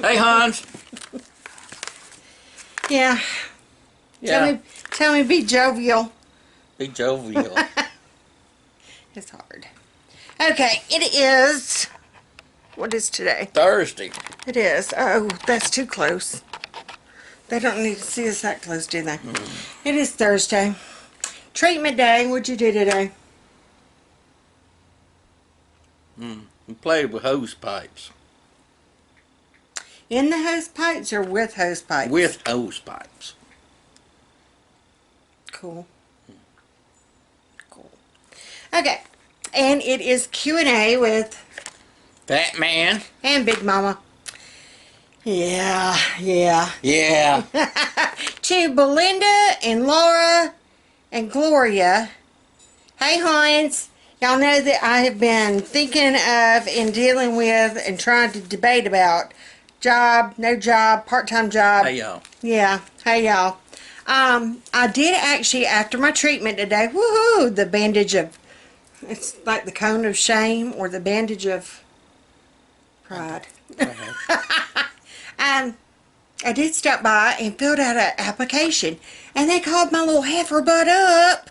Hey, Hans. Yeah. Tell me be jovial. Be jovial. It's hard. Okay, it is... What is today? Thursday. It is. Oh, that's too close. They don't need to see us that close, do they? It is Thursday. Treatment day. What'd you do today? We played with hose pipes. In the hose pipes or with hose pipes? With hose pipes. Cool. Cool. Okay. And it is Q&A with Fatman. and Big Mama. Yeah. Yeah. To Belinda and Laura and Gloria. Hey, Hans. Y'all know that I have been thinking of and dealing with and trying to debate about job, no job, part-time job. Hey, y'all. Yeah. Hey, y'all. I did actually, after my treatment today, woohoo, the bandage of, it's like the cone of shame or the bandage of pride. I did stop by and filled out an application, and they called my little heifer butt up.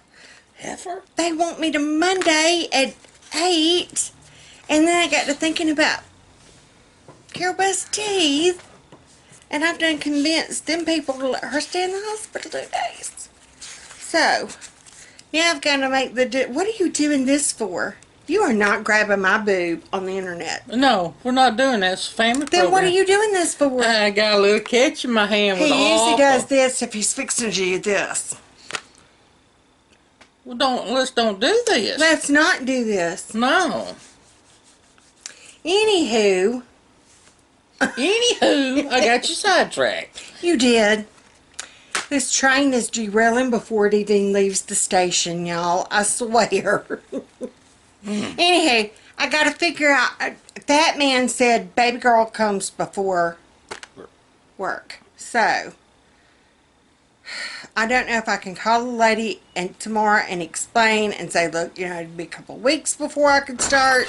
Heifer? They want me to Monday at 8, and then I got to thinking about Carol Beth's teeth, and I've done convinced them people to let her stay in the hospital 2 days. So, yeah, I've got to make the... What are you doing this for? You are not grabbing my boob on the internet. No, we're not doing that. It's a family Then program. what are you doing this for? I got a little catch in my hand with He usually all. does this if he's fixing to do this. Well, let's don't do this. Let's not do this. No. Anywho, I got you sidetracked. you did. This train is derailing before it even leaves the station, y'all. I swear. Anywho, I got to figure out. That man said baby girl comes before work. So, I don't know if I can call the lady tomorrow and explain and say, look, you know, it'd be a couple weeks before I could start,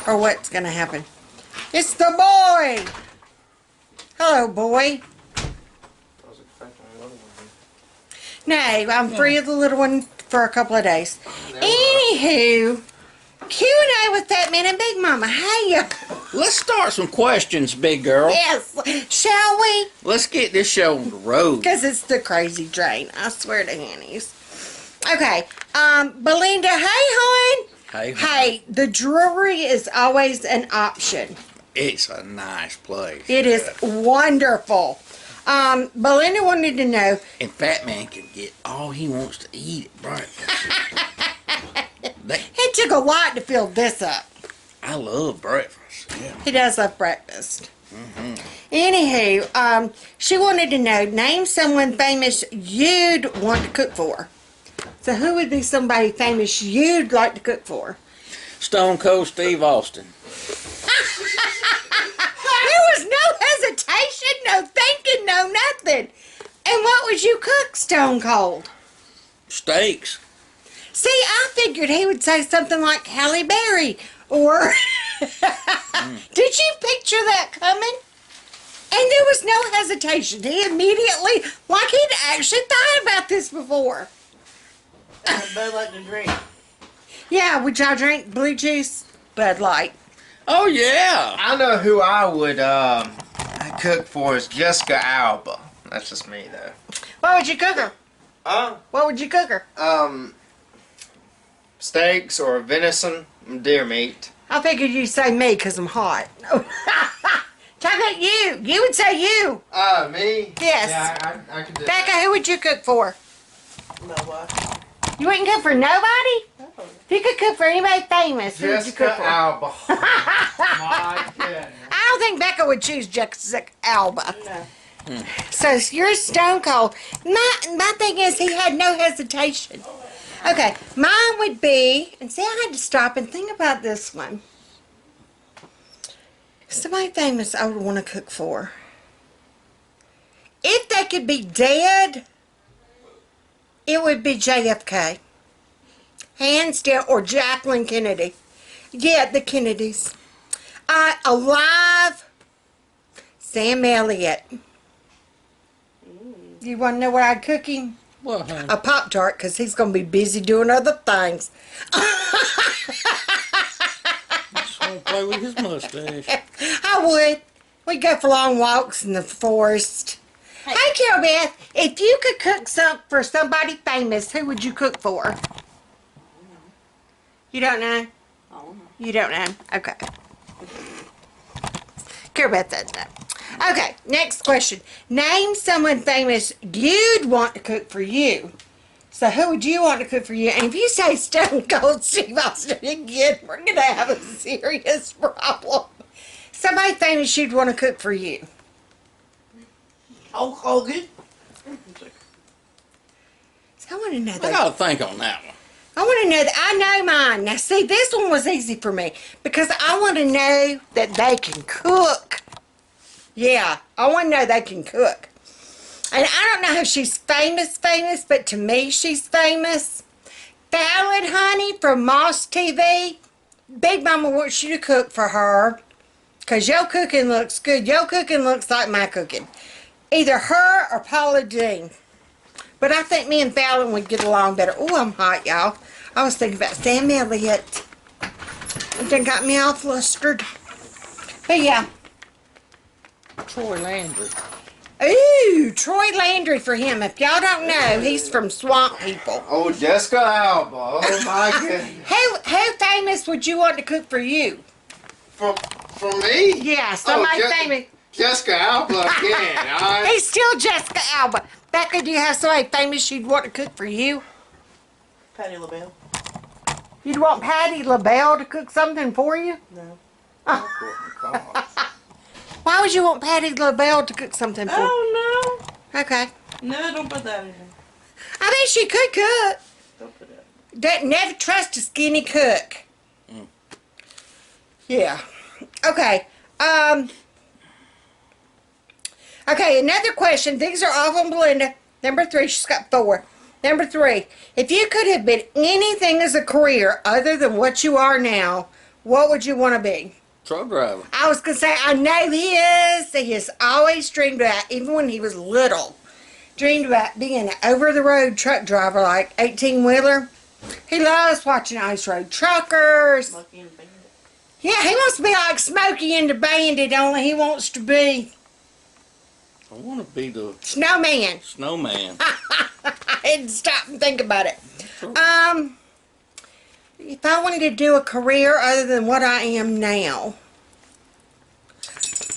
or what's going to happen. It's the boy. Hello, boy. No, I'm free of the little one for a couple of days. Anywho, Q&A with Fatman and Big Mama. Hey, y'all. Let's start some questions, big girl. Yes, shall we? Let's get this show on the road. Because it's the crazy train. I swear to Hannies. Okay, Belinda, hey, hon. Hey, Hey, the jewelry is always an option. it's a nice place. It is wonderful. Belinda wanted to know. And Fatman can get all he wants to eat at breakfast. It took a lot to fill this up. I love breakfast. Yeah. He does love breakfast. Anywho, she wanted to know, name someone famous you'd want to cook for. So who would be somebody famous you'd like to cook for? Stone Cold Steve Austin. There was no hesitation, no thinking, no nothing. And what would you cook, Stone Cold? Steaks. See, I figured he would say something like Halle Berry or... Did you picture that coming? And there was no hesitation. He immediately, like he'd actually thought about this before. Bud Light to drink. Yeah, would y'all drink blue juice? Bud Light. Oh, yeah. I know who I would cook for is Jessica Alba. That's just me though. What would you cook her? What would you cook her? Steaks or venison, deer meat. I figured you'd say me because I'm hot. Talk about you. You would say you. Me? Yes. Yeah, I could do Becca, who would you cook for? Noah. You wouldn't cook for nobody? No. If you could cook for anybody famous, who would you cook Jessica for? Alba. My goodness. I don't think Becca would choose Jessica Alba. No. So you're Stone Cold. My thing is he had no hesitation. Okay, mine would be, and see I had to stop and think about this one. Somebody famous I would want to cook for. If they could be dead, it would be JFK. Hands down, or Jacqueline Kennedy. Yeah, the Kennedys. Alive, Sam Elliott. You want to know what I'd cook him? What, honey? A Pop-Tart, because he's going to be busy doing other things. Just want to play with his mustache. I would. We'd go for long walks in the forest. Hey, Carol Beth, if you could cook for somebody famous, who would you cook for? You don't know? You don't know? Okay. Carol Beth doesn't know. Okay, next question. Name someone famous you'd want to cook for you. So who would you want to cook for you? And if you say Stone Cold Steve Austin again, we're going to have a serious problem. Somebody famous you'd want to cook for you. Hulk Hogan. So I want to know I that. gotta think on that one. I want to know that. I know mine. Now see, this one was easy for me because I want to know that they can cook. Yeah, I want to know they can cook. And I don't know if she's famous, but to me she's famous. Fallon, honey, from Moss TV. Big Mama wants you to cook for her. Because your cooking looks good. Your cooking looks like my cooking. Either her or Paula Dean. But I think me and Fallon would get along better. Oh, I'm hot, y'all. I was thinking about Sam Elliott. It done got me all flustered. But yeah. Troy Landry. Ooh, Troy Landry for him. If y'all don't know, he's from Swamp People. Oh, Jessica Alba. Oh, my goodness. Who famous would you want to cook for you? For me? Yeah, somebody famous. Jessica Alba again. He's still Jessica Alba. Becca, do you have somebody famous you'd want to cook for you? Patti LaBelle. You'd want Patti LaBelle to cook something for you? No. Why would you want Patti LaBelle to cook something for you? Oh, Okay. no. No, don't put that in there. I mean, she could cook. Don't put that. Never trust a skinny cook. Yeah. Okay. Okay, another question. These are all from Belinda. Number 3, she's got 4. Number 3, if you could have been anything as a career other than what you are now, what would you want to be? Truck driver. I was going to say, I know he is. He has always dreamed about, even when he was little, dreamed about being an over-the-road truck driver, like 18-wheeler. He loves watching Ice Road Truckers. Lucky and Bandit. Yeah, he wants to be like Smokey and the Bandit, only he wants to be I want to be the Snowman. snowman. I had to stop and think about it. If I wanted to do a career other than what I am now,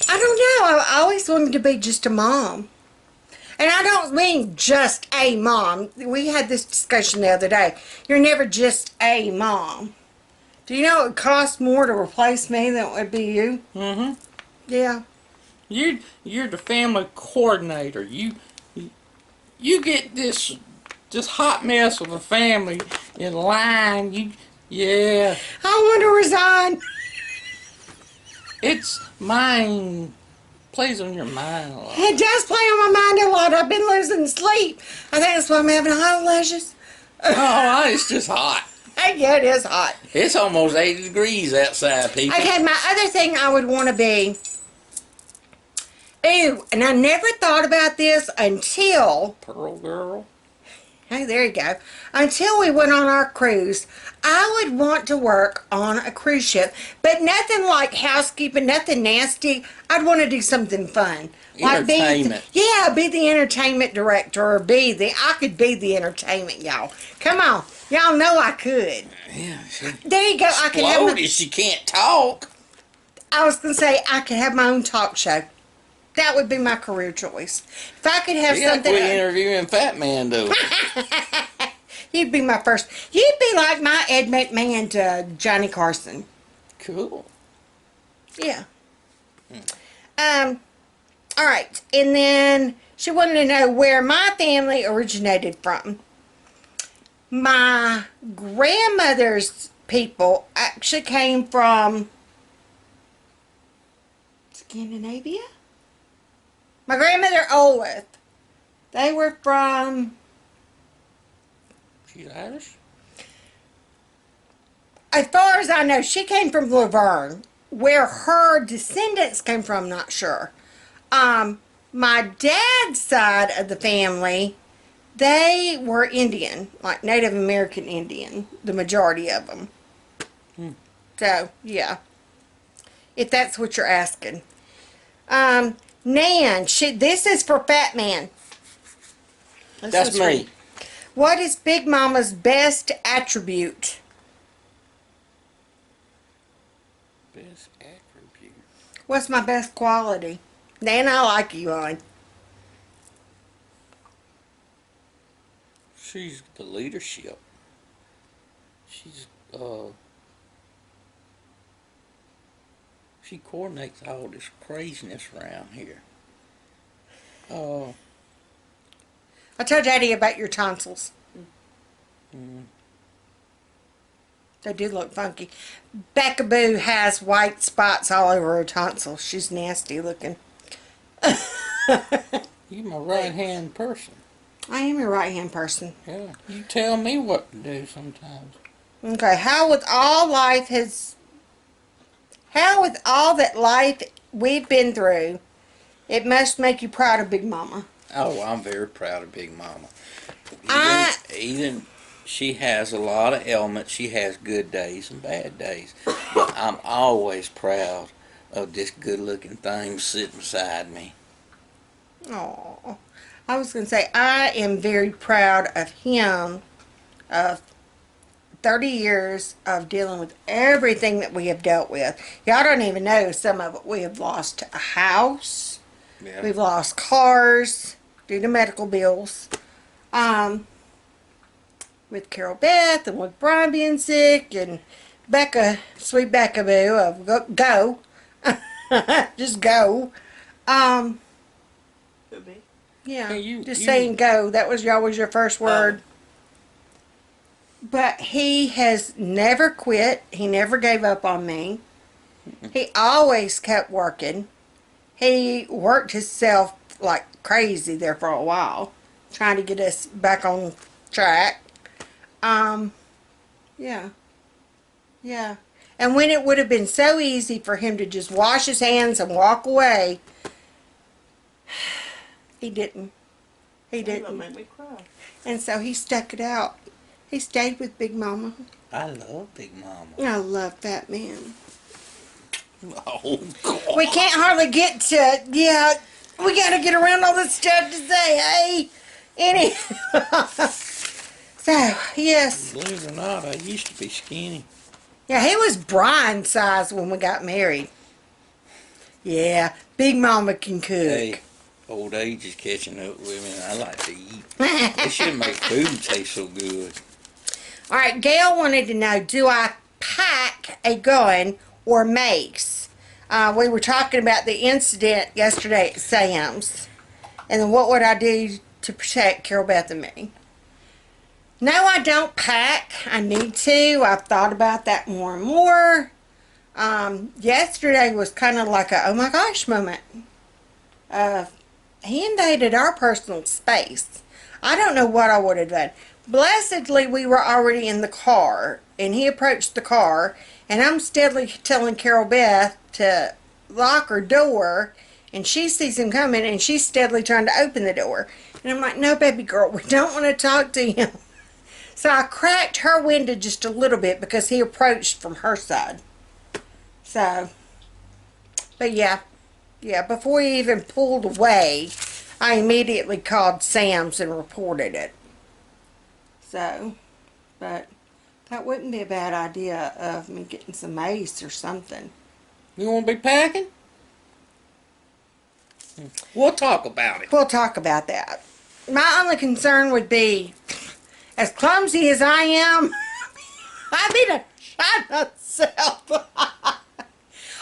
I don't know. I always wanted to be just a mom. And I don't mean just a mom. We had this discussion the other day. You're never just a mom. Do you know it would cost more to replace me than it would be you? Mm-hmm. Yeah. You're the family coordinator. You get this hot mess of a family in line. Yeah. I want to resign. It's mine. Plays on your mind a lot. It does play on my mind a lot. I've been losing sleep. I think that's why I'm having hot lashes. Oh, it's just hot. Yeah, it is hot. It's almost 80 degrees outside, people. Okay, my other thing I would want to be. Ooh, and I never thought about this until. Pearl girl. Hey, there you go. Until we went on our cruise, I would want to work on a cruise ship, but nothing like housekeeping, nothing nasty. I'd want to do something fun. Entertainment. Be the entertainment director, or I could be the entertainment, y'all. Come on. Y'all know I could. Yeah, There you go. I could have exploded. She can't talk. I was going to say, I could have my own talk show. That would be my career choice. If I could have You got to something. quit interviewing Fatman, though. You'd be my first. You'd be like my Ed McMahon to Johnny Carson. Cool. Yeah. All right. And then she wanted to know where my family originated from. My grandmother's people actually came from Scandinavia. My grandmother Olith. They were from. She's Irish? As far as I know, she came from Laverne. Where her descendants came from, not sure. My dad's side of the family, they were Indian, like Native American Indian, the majority of them. So, yeah. If that's what you're asking. Nan, this is for Fatman. That's me. What is Big Mama's best attribute? Best attribute. What's my best quality? Nan, I like you on. She's the leadership. She's she coordinates all this craziness around here. I told Daddy about your tonsils. They do look funky. Becca Boo has white spots all over her tonsils. She's nasty looking. You're my right hand person. I am your right hand person. Yeah. You tell me what to do sometimes. Okay, how with all that life we've been through, it must make you proud of Big Mama. Oh, I'm very proud of Big Mama. Even she has a lot of ailments. She has good days and bad days. But I'm always proud of this good-looking thing sitting beside me. Oh, I was going to say, I am very proud of him, of 30 years of dealing with everything that we have dealt with. Y'all don't even know some of it. We have lost a house. Yeah. We've lost cars due to medical bills. With Carol Beth and with Brian being sick and Becca, sweet Becca Boo of go. Just go. Could be. Yeah, Hey, just saying go. That was always your first word. But he has never quit. He never gave up on me. He always kept working. He worked himself like crazy there for a while, trying to get us back on track. Yeah. Yeah. And when it would have been so easy for him to just wash his hands and walk away, he didn't. He That didn't. made me cry. And so he stuck it out. He stayed with Big Mama. I love Big Mama. I love that man. Oh, God. We can't hardly get to, yeah, we got to get around all this stuff to say, hey. So, yes. Believe it or not, I used to be skinny. Yeah, he was Brian's size when we got married. Yeah, Big Mama can cook. Hey, old age is catching up with me, and I like to eat. They should make food taste so good. All right, Gail wanted to know, do I pack a gun or mace? We were talking about the incident yesterday at Sam's. And then what would I do to protect Carol Beth and me? No, I don't pack. I need to. I've thought about that more and more. Yesterday was kind of like a, oh my gosh moment. He invaded our personal space. I don't know what I would have done. Blessedly, we were already in the car, and he approached the car, and I'm steadily telling Carol Beth to lock her door, and she sees him coming, and she's steadily trying to open the door. And I'm like, no, baby girl, we don't want to talk to him. So I cracked her window just a little bit because he approached from her side. So, but yeah, before he even pulled away, I immediately called Sam's and reported it. So, but that wouldn't be a bad idea of me getting some mace or something. You want to be packing? We'll talk about it. We'll talk about that. My only concern would be, as clumsy as I am, I'd be to shot myself.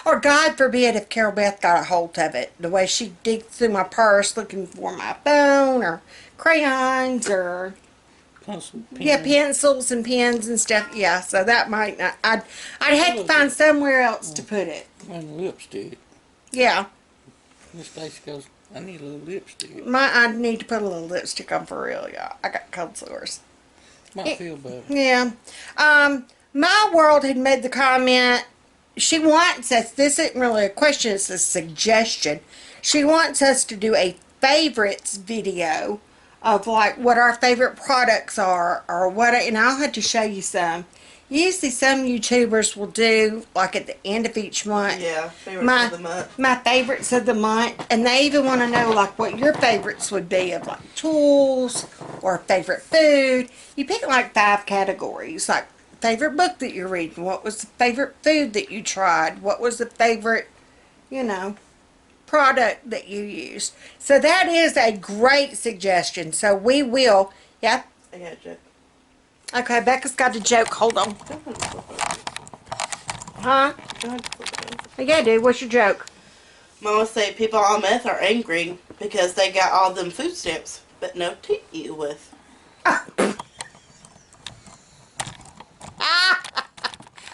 Or God forbid if Carol Beth got a hold of it. The way she digs through my purse looking for my phone or crayons or pencils and pens and stuff. Yeah, so that might not. I'd have to find somewhere else to put it. And lipstick. Yeah. Miss Stacy goes, I need a little lipstick. I need to put a little lipstick on for real, y'all. I got cold sores. Might feel better. Yeah. My World had made the comment, she wants us, this isn't really a question, it's a suggestion. She wants us to do a favorites video of like what our favorite products are or what, and I'll have to show you some. Usually some YouTubers will do like at the end of each month. Yeah, favorites of the month. My favorites of the month, and they even want to know like what your favorites would be of like tools or favorite food. You pick like 5 categories, like favorite book that you're reading, what was the favorite food that you tried, what was the favorite, you know, product that you used. So that is a great suggestion. So we will, yeah. I got a joke. Okay, Becca's got a joke. Hold on. Huh? Yeah, dude. What's your joke? Mama say people on meth are angry because they got all them food stamps, but no tea to eat with.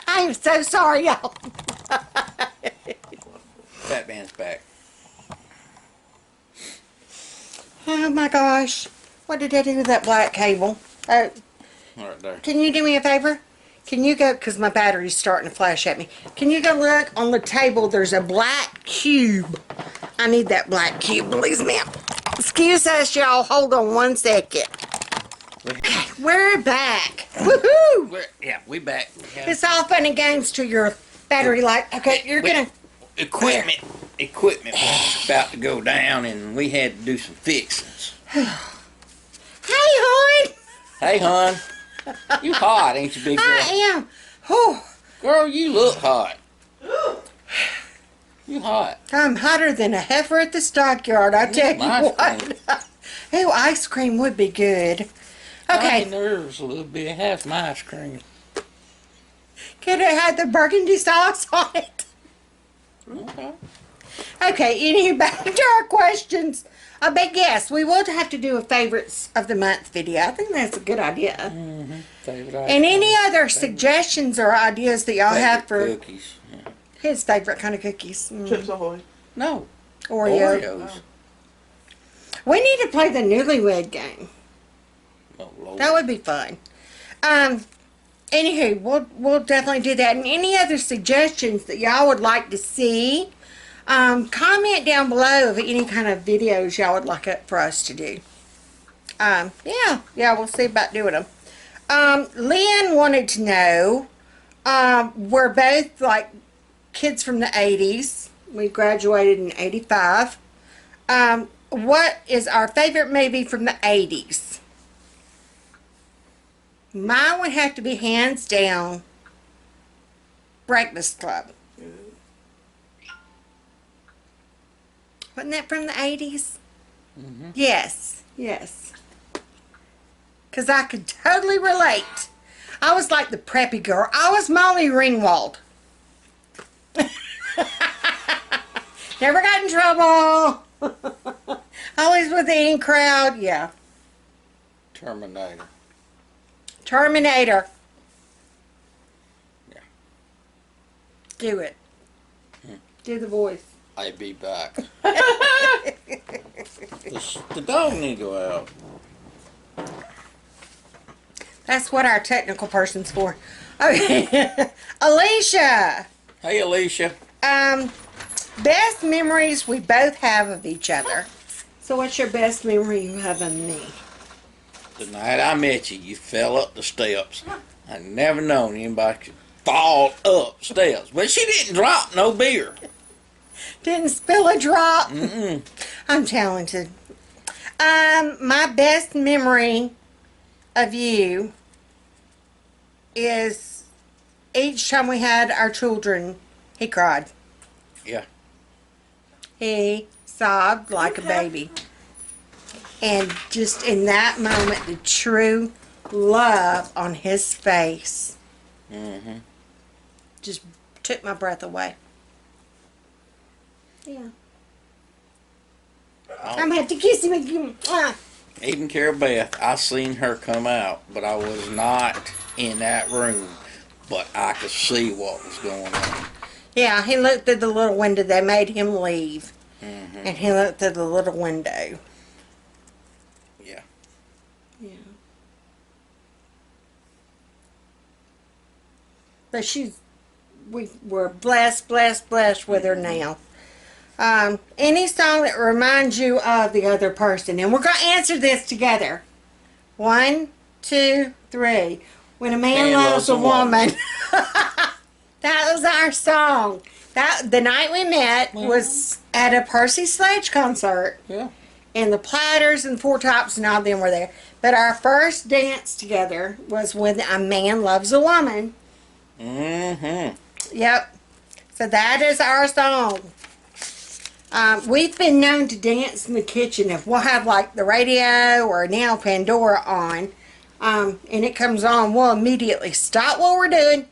I'm so sorry, y'all. Fatman's back. Oh my gosh. What did I do with that black cable? Oh, Right there. can you do me a favor? Can you go, because my battery's starting to flash at me. Can you go look on the table? There's a black cube. I need that black cube, please, ma'am. Excuse us, y'all. Hold on 1 second. Okay, we're back. Woohoo! We back. Yeah. It's all fun and games to your battery life. Okay, you're gonna... Equipment was about to go down, and we had to do some fixings. Hey, hon! Hey, hon. You hot, ain't you, big girl? I am. Oh, Girl, you look hot. You hot. I'm hotter than a heifer at the stockyard, I tell you Ice what. Oh, ice cream would be good. My Okay, nerves a little bit. Half my ice cream. could it have the burgundy sauce on it? Okay. Okay, anyway, back to our questions. But yes, we will have to do a favorites of the month video. I think that's a good idea. Favorite ice And cream. any other suggestions or ideas that y'all have for Favorite cookies. Yeah. his favorite kind of cookies? Chips Ahoy. No. Oreo. Oreos. We need to play the newlywed game. Oh, Lord. That would be fun. Anywho, we'll definitely do that. And any other suggestions that y'all would like to see, comment down below of any kind of videos y'all would like for us to do. Yeah, we'll see about doing them. Lynn wanted to know, we're both like kids from the 80s. We graduated in 85. What is our favorite movie from the 80s? Mine would have to be hands down Breakfast Club. Wasn't that from the 80s? Mm-hmm. Yes. Because I could totally relate. I was like the preppy girl. I was Molly Ringwald. Never got in trouble. Always with the in crowd. Yeah. Terminator. Terminator. Yeah. Do it. Do the voice. I'll be back. The dog need to go out. That's what our technical person's for. Okay. Alicia. Hey, Alicia. Best memories we both have of each other. So what's your best memory you have of me? The night I met you, you fell up the steps. I never known anybody could fall up steps. But she didn't drop no beer. Didn't spill a drop. Mm-mm. I'm talented. My best memory of you is each time we had our children, he cried. Yeah. He sobbed like a baby. And just in that moment, the true love on his face Mm-hmm. just took my breath away. Yeah. I'm gonna have to kiss him again. Even Carol Beth, I seen her come out, but I was not in that room. But I could see what was going on. Yeah, he looked through the little window. They made him leave. Mm-hmm. And he looked through the little window. Yeah. Yeah. But she's we're blessed with her now. Any song that reminds you of the other person. And we're going to answer this together. 1, 2, 3. When a man loves a woman. That was our song. The night we met was at a Percy Sledge concert. Yeah. And the Platters and Four Tops and all them were there. But our first dance together was When a Man Loves a Woman. Mm-hmm. Yep. So that is our song. We've been known to dance in the kitchen if we'll have like the radio or now Pandora on, and it comes on, we'll immediately stop what we're doing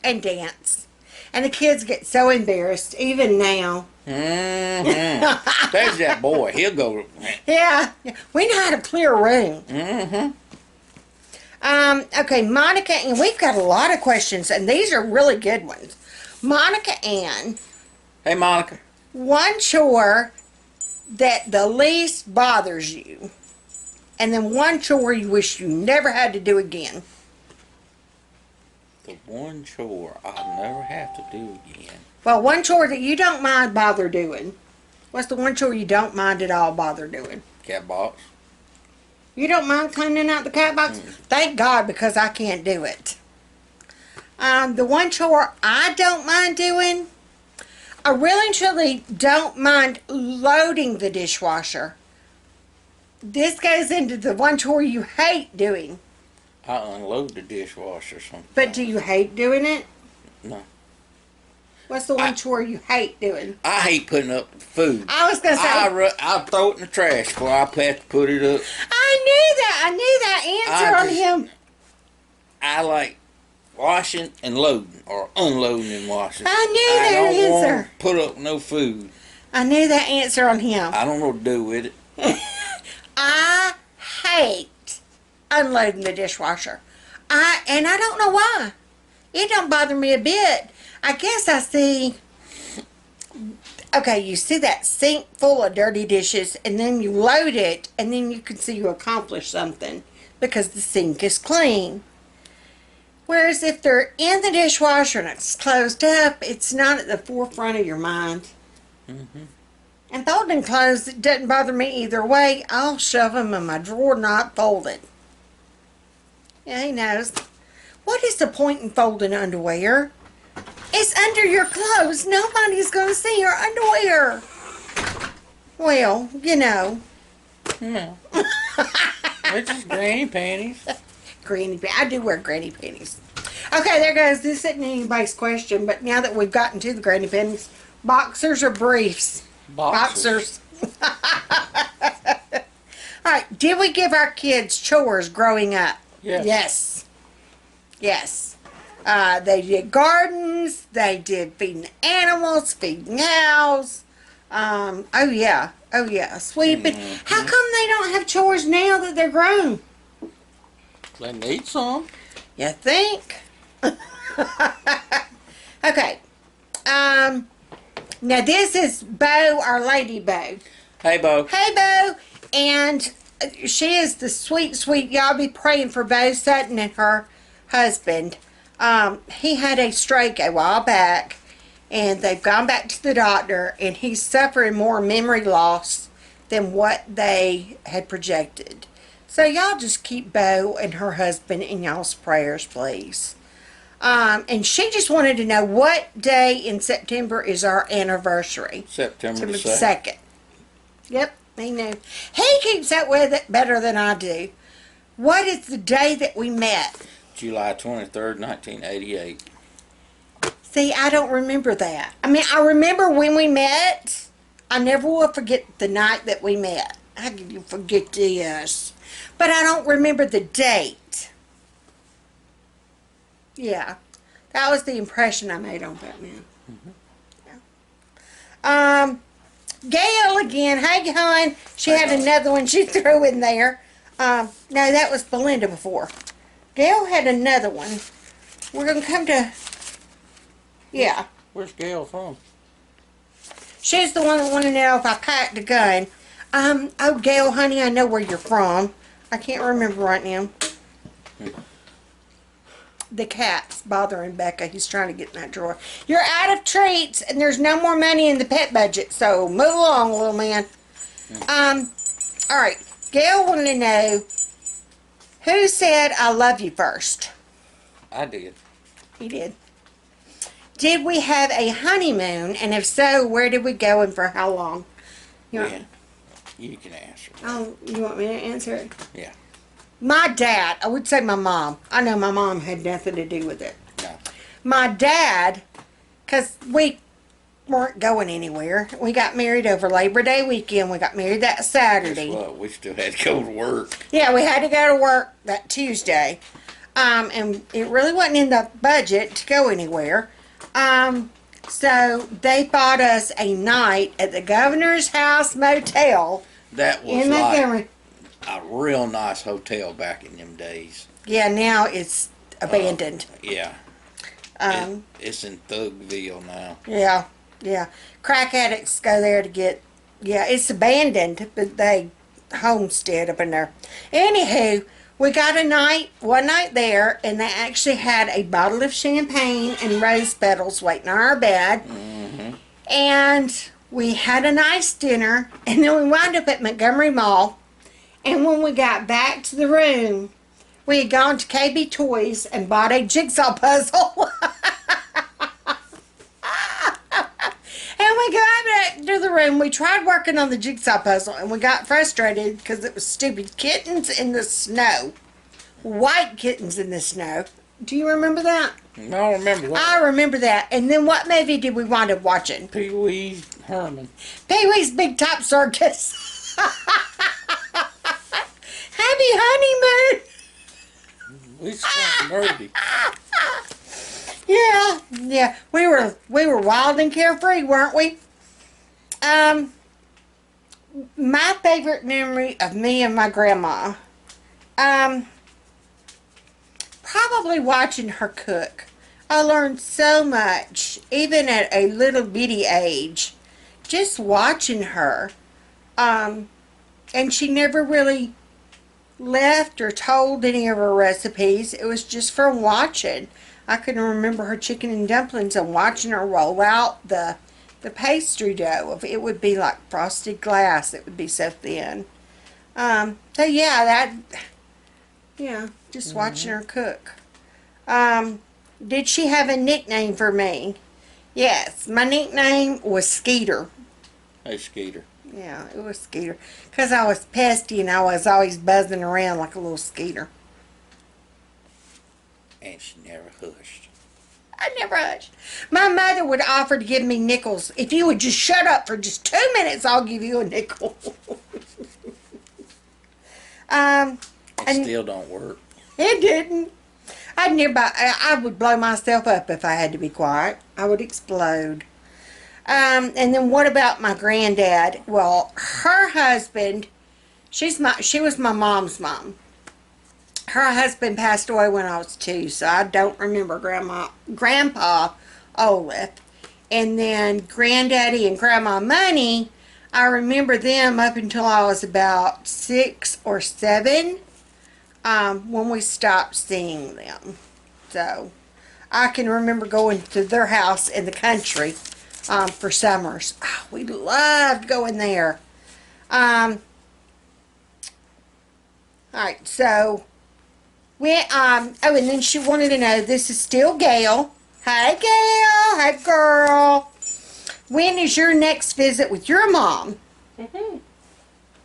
and dance. And the kids get so embarrassed, even now. Mm-hmm. There's that boy. He'll go. Yeah, we know how to clear a room. Mm-hmm. Okay, Monica, and we've got a lot of questions, and these are really good ones. Monica Ann. Hey, Monica. One chore that the least bothers you, and then one chore you wish you never had to do again. The one chore I'll never have to do again. Well, one chore that you don't mind bother doing. What's the one chore you don't mind at all bother doing? Cat box. You don't mind cleaning out the cat box? Thank God, because I can't do it. The one chore I don't mind doing, I really and truly don't mind loading the dishwasher. This goes into the one chore you hate doing. I unload the dishwasher sometimes. But do you hate doing it? No. What's the one chore you hate doing? I hate putting up food. I was going to say. I'll throw it in the trash before I have to put it up. I knew that answer on him. I like washing and loading, or unloading and washing. I knew that I don't answer. want to put up no food. I knew that answer on him. I don't know what to do with it. I hate unloading the dishwasher. And I don't know why. It don't bother me a bit. I guess I see, okay, you see that sink full of dirty dishes, and then you load it, and then you can see you accomplish something because the sink is clean. Whereas if they're in the dishwasher and it's closed up, it's not at the forefront of your mind. Mm-hmm. And folding clothes, it doesn't bother me either way. I'll shove them in my drawer, not folded. Yeah, he knows. What is the point in folding underwear? It's under your clothes. Nobody's going to see your underwear. Well, you know. No. It's just granny panties. Granny panties. I do wear granny panties. Okay, there goes. This isn't anybody's question, but now that we've gotten to the granny panties, boxers or briefs? Boxers. All right. Did we give our kids chores growing up? Yes. Yes. They did gardens. They did feeding animals, feeding cows. Oh yeah, sweeping. How come they don't have chores now that they're grown? They need some. You think? Okay. Now this is Bo, our lady Bo. Hey, Bo. Hey, Bo. And she is the sweet, sweet. Y'all be praying for Bo Sutton and her husband. He had a stroke a while back, and they've gone back to the doctor, and he's suffering more memory loss than what they had projected. So y'all just keep Bo and her husband in y'all's prayers, please. And she just wanted to know what day in September is our anniversary. September the 2nd. Yep, he knew. He keeps up with it better than I do. What is the day that we met? July 23rd, 1988. See, I don't remember that. I mean, I remember when we met. I never will forget the night that we met. How can you forget this? But I don't remember the date. Yeah, that was the impression I made on Fatman. Yeah. Gail again. Hey, hon. She had another one she threw in there. No, that was Belinda before. Gail had another one. We're going to come to... Yeah. Where's Gail from? She's the one that wanted to know if I packed a gun. Oh, Gail, honey, I know where you're from. I can't remember right now. the cat's bothering Becca. He's trying to get in that drawer. You're out of treats, and there's no more money in the pet budget, so move along, little man. All right. Gail wanted to know, who said I love you first? I did. He did. Did we have a honeymoon, and if so, where did we go and for how long? Yeah. You can answer. Oh, you want me to answer it? Yeah. My dad, I would say my mom. I know my mom had nothing to do with it. No. My dad, because we weren't going anywhere. We got married over Labor Day weekend. We got married that Saturday. Guess what? We still had to go to work. Yeah, we had to go to work that Tuesday. And it really wasn't in the budget to go anywhere. So they bought us a night at the Governor's House Motel That was in like Montgomery. a real nice hotel back in them days. Yeah, now it's abandoned. Yeah. It's in Thugville now. Yeah, yeah. Crack addicts go there to get, yeah, it's abandoned, but they homestead up in there. Anywho, we got one night there, and they actually had a bottle of champagne and rose petals waiting on our bed. Mm-hmm. And we had a nice dinner, and then we wound up at Montgomery Mall. And when we got back to the room, we had gone to KB Toys and bought a jigsaw puzzle. And we got back to the room. We tried working on the jigsaw puzzle, and we got frustrated because it was stupid kittens in the snow. White kittens in the snow. Do you remember that? I don't remember that. I remember that. And then what movie did we wind up watching? Pee Wee Herman. Pee-wee's Big Top Circus. Happy honeymoon. We sound nerdy. Yeah. We were wild and carefree, weren't we? My favorite memory of me and my grandma, probably watching her cook. I learned so much, even at a little bitty age, just watching her. And she never really left or told any of her recipes. It was just from watching. I can remember her chicken and dumplings and watching her roll out the pastry dough. It would be like frosted glass. It would be so thin. So yeah, just watching her cook. Did she have a nickname for me? Yes, my nickname was Skeeter. Hey, Skeeter. Yeah, it was Skeeter. Because I was pesky and I was always buzzing around like a little skeeter. And she never hushed. I never hushed. My mother would offer to give me nickels. If you would just shut up for just 2 minutes, I'll give you a nickel. It still don't work. It didn't. I would blow myself up if I had to be quiet. I would explode. And then what about my granddad? Well, her husband, she was my mom's mom. Her husband passed away when I was 2, so I don't remember Grandpa Olaf. And then Granddaddy and Grandma Money, I remember them up until I was about 6 or 7, when we stopped seeing them. So I can remember going to their house in the country for summers. Oh, we loved going there. All right, so and then she wanted to know, this is still Gail. Hi, Gail. Hi, girl. When is your next visit with your mom? Mm-hmm.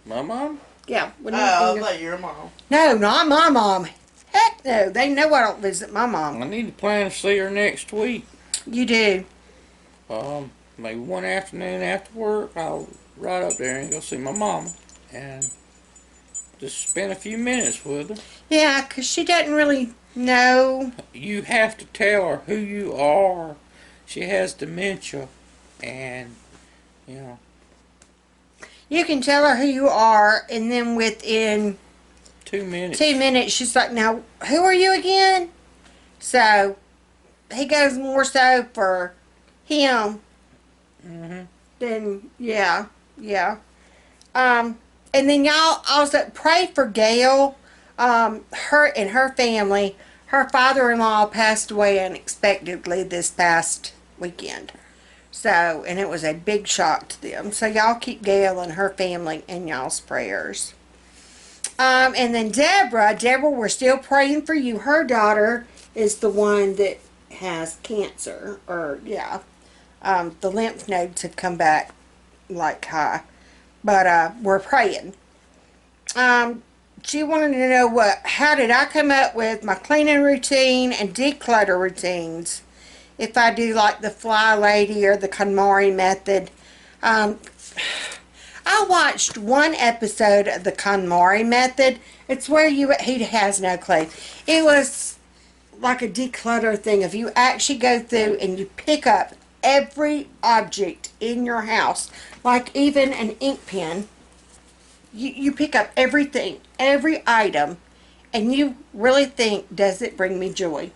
My mom? Yeah. I thought your mom. No, not my mom. Heck no. They know I don't visit my mom. I need to plan to see her next week. You do. Maybe one afternoon after work, I'll ride up there and go see my mama. And just spend a few minutes with her. Yeah, 'cause she doesn't really know. You have to tell her who you are. She has dementia. And, you know. You can tell her who you are, and then within 2 minutes. 2 minutes, she's like, now, who are you again? So, he goes more so for him than, yeah. And then y'all also pray for Gail, her and her family. her father-in-law passed away unexpectedly this past weekend. So, and it was a big shock to them. So y'all keep Gail and her family in y'all's prayers. And then Deborah, we're still praying for you. Her daughter is the one that has cancer, or yeah, the lymph nodes have come back like high. But we're praying. She wanted to know how did I come up with my cleaning routine and declutter routines? If I do like the Fly Lady or the KonMari method. I watched one episode of the KonMari method. It's where he has no clue. It was like a declutter thing. If you actually go through and you pick up every object in your house, like even an ink pen, you pick up everything, every item, and you really think, does it bring me joy?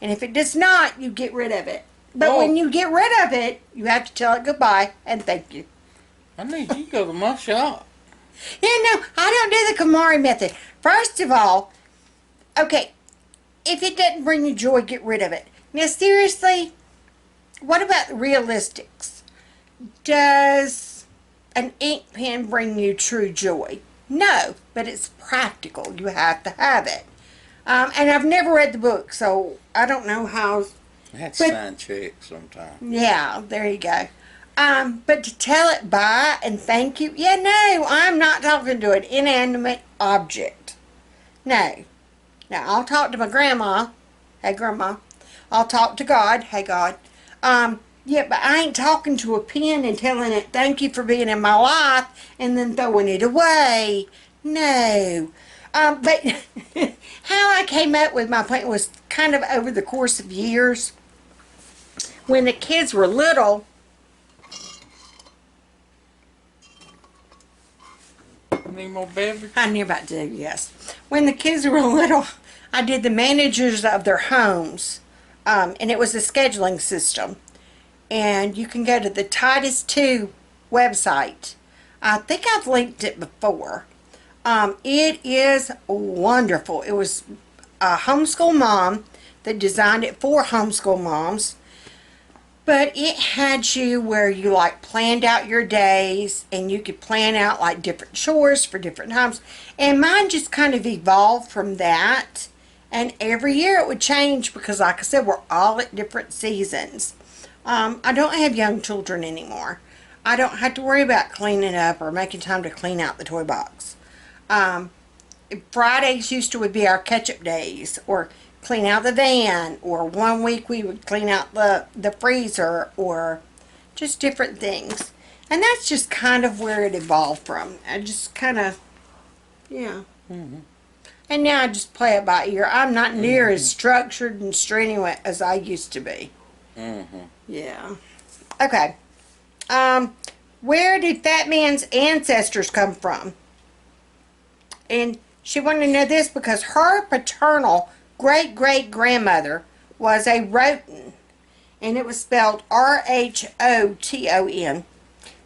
And if it does not, you get rid of it. But when you get rid of it, you have to tell it goodbye and thank you. I need you to go to my shop. Yeah, no, I don't do the KonMari method. First of all, okay, if it doesn't bring you joy, get rid of it. Now, seriously, what about the realistics? Does an ink pen bring you true joy? No, but it's practical. You have to have it. And I've never read the book, so I don't know how. That's sign check sometime. Yeah, there you go. But to tell it bye and thank you, yeah, no, I'm not talking to an inanimate object. No. Now, I'll talk to my grandma. Hey, Grandma. I'll talk to God. Hey, God. Yeah, but I ain't talking to a pen and telling it thank you for being in my life and then throwing it away. No. But how I came up with my plan was kind of over the course of years. When the kids were little, Need more beverage? I knew about to, yes. When the kids were little, I did the managers of their homes, and it was a scheduling system. And you can go to the Titus 2 website. I think I've linked it before. It is wonderful. It was a homeschool mom that designed it for homeschool moms. But it had you where you like planned out your days and you could plan out like different chores for different times. And mine just kind of evolved from that. And every year it would change because like I said, we're all at different seasons. I don't have young children anymore. I don't have to worry about cleaning up or making time to clean out the toy box. Fridays used to be our catch-up days, or clean out the van, or one week we would clean out the freezer, or just different things. And that's just kind of where it evolved from. I just kind of, yeah. Mm-hmm. And now I just play it by ear. I'm not near as structured and strenuous as I used to be. Mm-hmm. Yeah. Okay. Where did Fatman's ancestors come from? And she wanted to know this because her paternal great-great-grandmother was a Roten. And it was spelled R-H-O-T-O-N.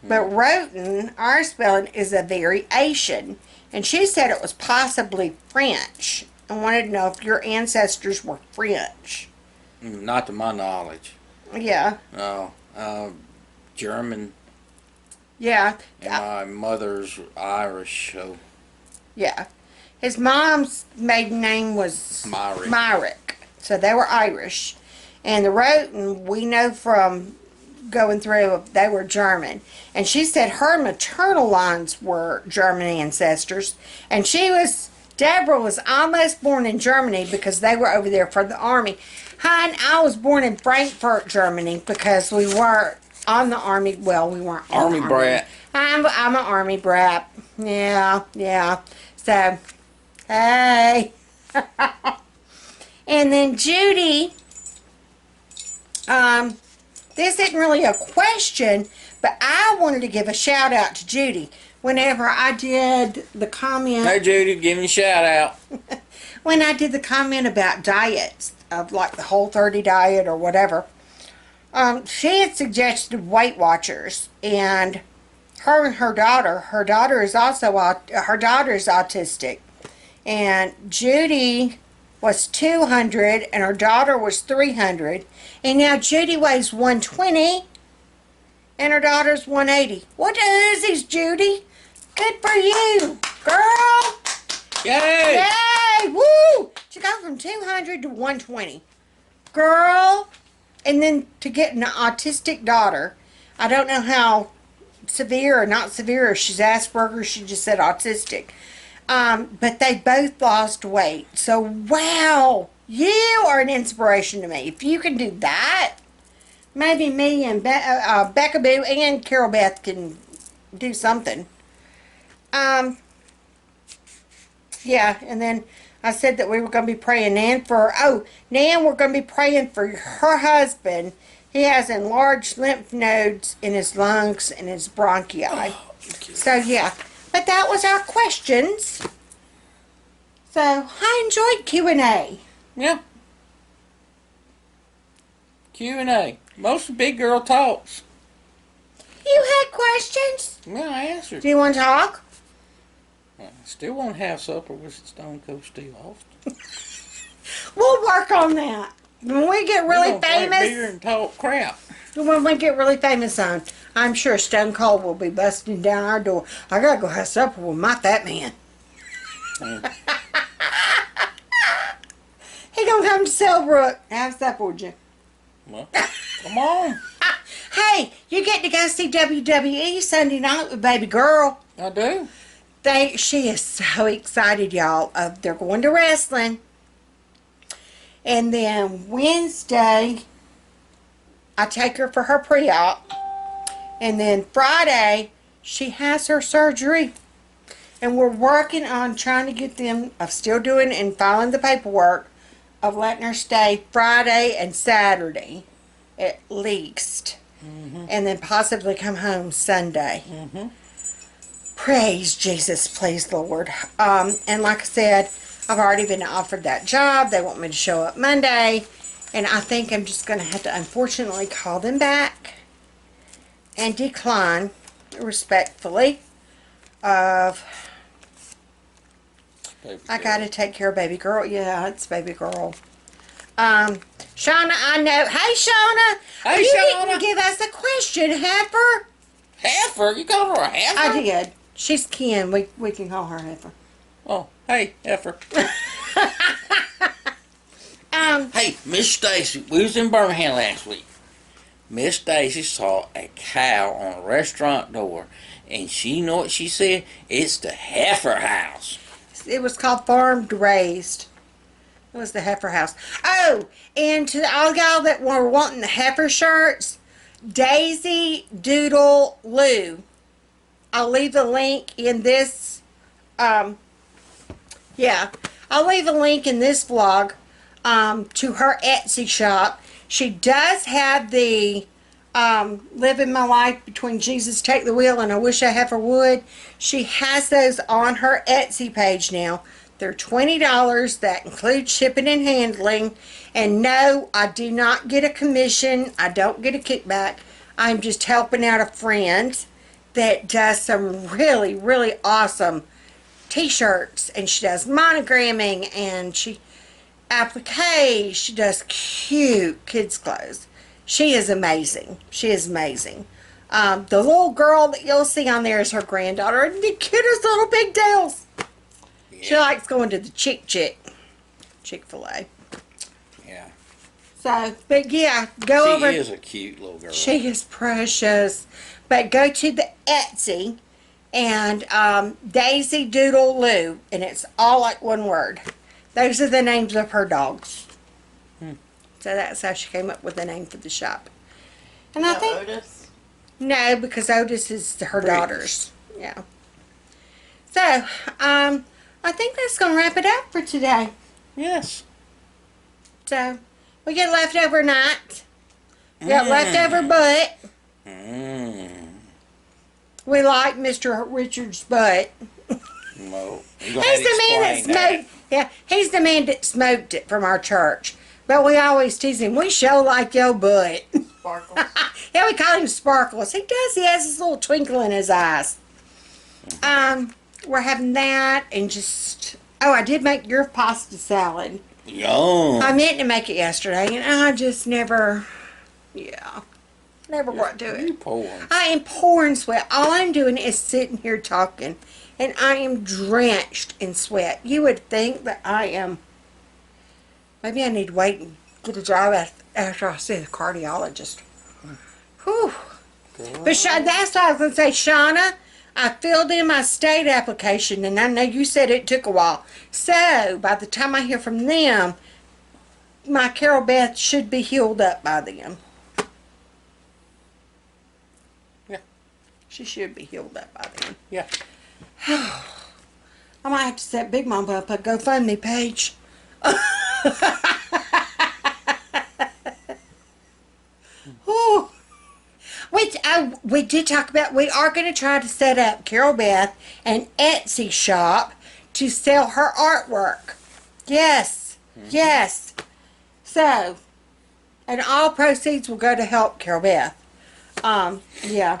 But Roten, our spelling, is a variation. And she said it was possibly French. I wanted to know if your ancestors were French. Not to my knowledge. Yeah. No. German. Yeah. And my mother's Irish, so. Yeah. His mom's maiden name was Myrick. So they were Irish. And the Roten, we know from going through, they were German. And she said her maternal lines were German ancestors. And Deborah was almost born in Germany because they were over there for the army. Hon, I was born in Frankfurt, Germany because we were on the army. Well, we weren't on Army the brat. I'm an army brat. Yeah. So, hey. And then Judy, this isn't really a question, but I wanted to give a shout out to Judy. Whenever I did the comment. Hey Judy, give me a shout out. When I did the comment about diets, of like the Whole30 diet or whatever, she had suggested Weight Watchers, and her daughter is autistic, and Judy was 200 and her daughter was 300. And now Judy weighs 120 and her daughter's 180. What the Uzzies, Judy? Good for you, girl. Yay! Yay! Woo! To go from 200 to 120. Girl. And then to get an autistic daughter. I don't know how severe or not severe, or she's Asperger's, she just said autistic. But they both lost weight. So, wow, you are an inspiration to me. If you can do that, maybe me and Becca Boo and Carol Beth can do something. Yeah, and then I said that we were going to be praying Nan for, Nan, we're going to be praying for her husband. He has enlarged lymph nodes in his lungs and his bronchi. So, yeah. But that was our questions. So, I enjoyed Q&A. Yeah. Q&A. Most of Big Girl talks. You had questions? Yeah, I answered. Do you want to talk? I still won't have supper with Stone Cold Steve Austin. We'll work on that. When we get really We're gonna drink beer famous, and talk crap. when we get really famous on, I'm sure Stone Cold will be busting down our door. I gotta go have supper with my fat man. He gonna come to Selbrook and have supper with you. Well, come on. Hey, you get to go see WWE Sunday night with baby girl. I do. She is so excited, y'all. They're going to wrestling. And then Wednesday, I take her for her pre-op. And then Friday, she has her surgery. And we're working on trying to get them, still doing and filing the paperwork, of letting her stay Friday and Saturday, at least. And then possibly come home Sunday. Praise Jesus, please Lord. And like I said, I've already been offered that job. They want me to show up Monday. And I think I'm just going to have to unfortunately call them back and decline respectfully of, I got to take care of baby girl. Yeah, it's baby girl. Shauna, I know. Hey, Shauna. Hey, you Shauna. didn't give us a question, Heifer. Heifer? You call her a heifer? I did. She's Ken. We can call her Heifer. Oh, hey, heifer. Hey, Miss Stacy, we was in Birmingham last week. Miss Stacy saw a cow on a restaurant door, and she know what she said? It's the Heifer House. It was called Farmed Raised. It was the Heifer House. Oh, and to all y'all that were wanting the Heifer Shirts, Daisy Doodle Lou. I'll leave the link in this, I'll leave a link in this vlog to her Etsy shop. She does have the Living My Life Between Jesus Take the Wheel and I Wish I Heifer Would. She has those on her Etsy page now. They're $20. That includes shipping and handling. And no, I do not get a commission. I don't get a kickback. I'm just helping out a friend that does some really, really awesome t-shirts. And she does monogramming and she appliques. She does cute kids' clothes. She is amazing. She is amazing. The little girl that you'll see on there is her granddaughter. And the cutest little pigtails. Yeah. She likes going to the Chick-fil-A. Yeah. So, but yeah, go over. She is a cute little girl. She is precious. But go to the Etsy and Daisy Doodle Lou. And it's all like one word. Those are the names of her dogs. So that's how she came up with the name for the shop. And I think Otis? no, because Otis is her daughter's. Yeah. So, I think that's gonna wrap it up for today. Yes. So we get leftover night. We got leftover butt. We like Mr. Richard's butt. No. He's the man that smoked. Yeah, he's the man that smoked it from our church. But we always tease him. We show like your butt. Sparkles. Yeah, we call him Sparkles. He does. He has this little twinkle in his eyes. We're having that and just. Oh, I did make your pasta salad. Yum. I meant to make it yesterday, and I just never, never got to You it. pouring. I am pouring sweat. All I'm doing is sitting here talking, and I am drenched in sweat. You would think that I am, maybe I need to wait and get a job after I see the cardiologist. Whew. But that's what I was going to say, Shauna. I filled in my state application, and I know you said it took a while. So, by the time I hear from them, my Carol Beth should be healed up by then. Yeah. She should be healed up by then. Yeah. I might have to set Big Mama up a GoFundMe page. Ooh. Which we did talk about. We are going to try to set up Carol Beth an Etsy shop to sell her artwork. Yes, yes. So, and all proceeds will go to help Carol Beth. Yeah.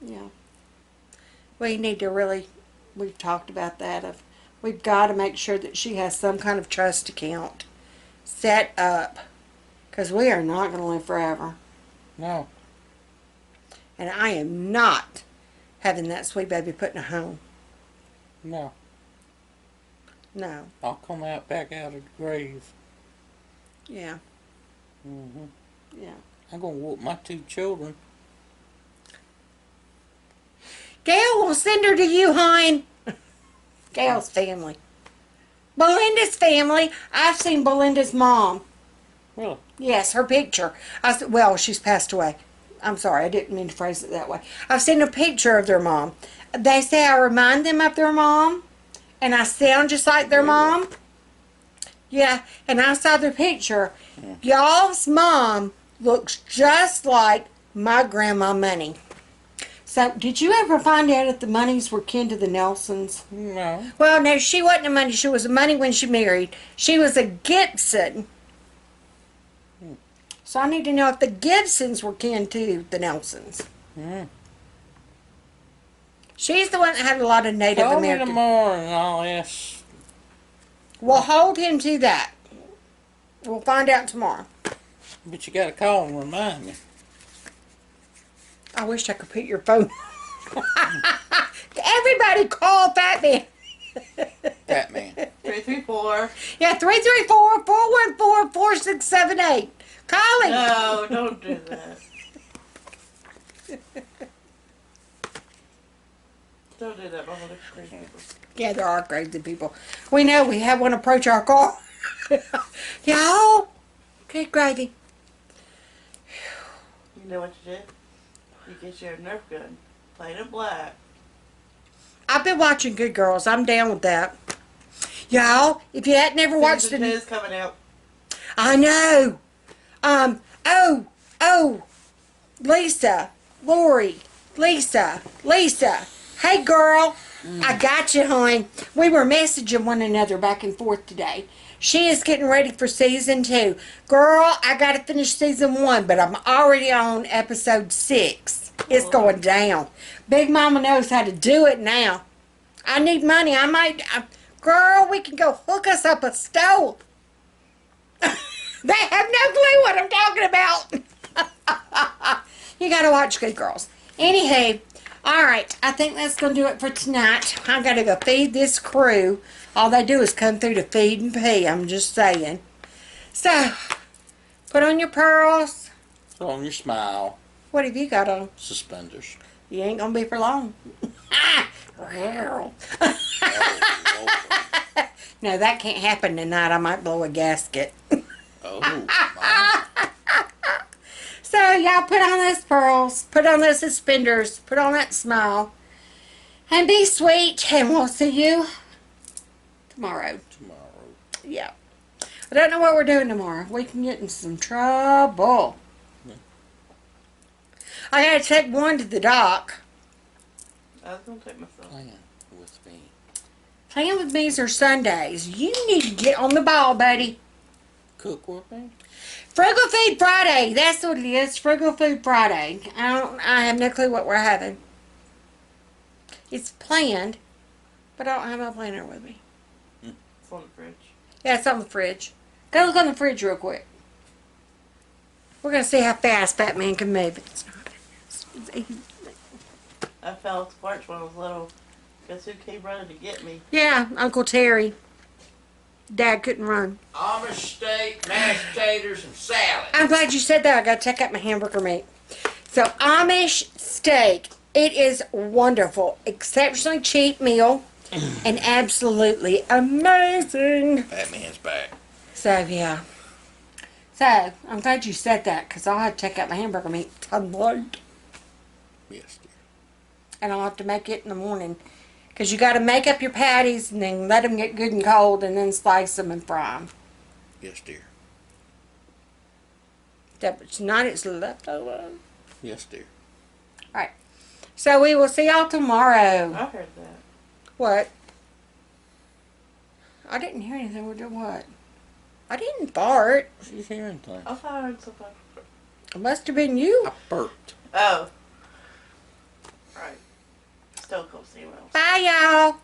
Yeah. We need to really, we've talked about that. We've got to make sure that she has some kind of trust account set up. Because we are not going to live forever. No. And I am not having that sweet baby put in a home. No. No. I'll come out back out of the grave. Yeah. Yeah. I'm going to whoop my 2 children. Gail will send her to you, hon. Gail's family. Belinda's family. I've seen Belinda's mom. Really? Yes, her picture. I said, well, she's passed away. I'm sorry, I didn't mean to phrase it that way. I've seen a picture of their mom. They say I remind them of their mom, and I sound just like their mom. Yeah, and I saw their picture. Y'all's mom looks just like my grandma Money. So, did you ever find out if the Moneys were kin to the Nelsons? No. Well, no, she wasn't a Money. She was a Money when she married. She was a Gibson. So I need to know if the Gibsons were kin to the Nelsons. She's the one that had a lot of Native Call me American. tomorrow and I'll ask. We'll hold him to that. We'll find out tomorrow. But you got to call and remind me. I wish I could put your phone. Everybody call Fatman. Fatman. 334. Yeah, 334-414-4678. Call him. No, don't do that. Don't do that, Mama. They're crazy people. Yeah, there are crazy people. We know we have one approach our car. Y'all. Good gravy. You know what you did? You get your Nerf gun, plain and black. I've been watching Good Girls. I'm down with that. Y'all, if you had never watched Season it. 2 is coming out. I know. Lisa, Lori, Lisa. Hey, girl. I got you, hon. We were messaging one another back and forth today. She is getting ready for season 2. Girl, I got to finish season 1, but I'm already on episode 6. It's going down. Big Mama knows how to do it now. I need money. Girl, we can go hook us up a stove. They have no clue what I'm talking about. You gotta watch Good Girls. Anywho, alright, I think that's gonna do it for tonight. I gotta go feed this crew. All they do is come through to feed and pee, I'm just saying. So, put on your pearls. Put on your smile. What have you got on? Suspenders. You ain't gonna be for long. No, that can't happen tonight. I might blow a gasket. Oh, my. So, y'all put on those pearls, put on those suspenders, put on that smile, and be sweet, and we'll see you tomorrow. Yeah. I don't know what we're doing tomorrow. We can get in some trouble. I gotta take one to the dock. I was going to take my phone. Playing with me. Playing with me's are Sundays. You need to get on the ball, buddy. Cook with me? Frugal Food Friday. That's what it is. Frugal Food Friday. I have no clue what we're having. It's planned, but I don't have my planner with me. It's on the fridge. Yeah, it's on the fridge. Go look on the fridge real quick. We're gonna see how fast Fatman can move. It's not. I fell off the porch when I was little. Guess who came running to get me? Yeah, Uncle Terry. Dad couldn't run. Amish steak, mashed taters, and salad. I'm glad you said that. I gotta check out my hamburger meat. So Amish steak. It is wonderful. Exceptionally cheap meal. And absolutely amazing. Batman's back. So, yeah. So, I'm glad you said that because I'll have to check out my hamburger meat tonight. Yes, dear. And I'll have to make it in the morning. Because you got to make up your patties and then let them get good and cold and then slice them and fry them. Yes, dear. But tonight it's leftover. Yes, dear. Alright. So, we will see y'all tomorrow. I heard that. What? I didn't hear anything. We're doing what? I didn't fart. She's hearing things. I thought I heard something. It must have been you. I burped. Oh. Right. Still cool, see you else. Bye, y'all.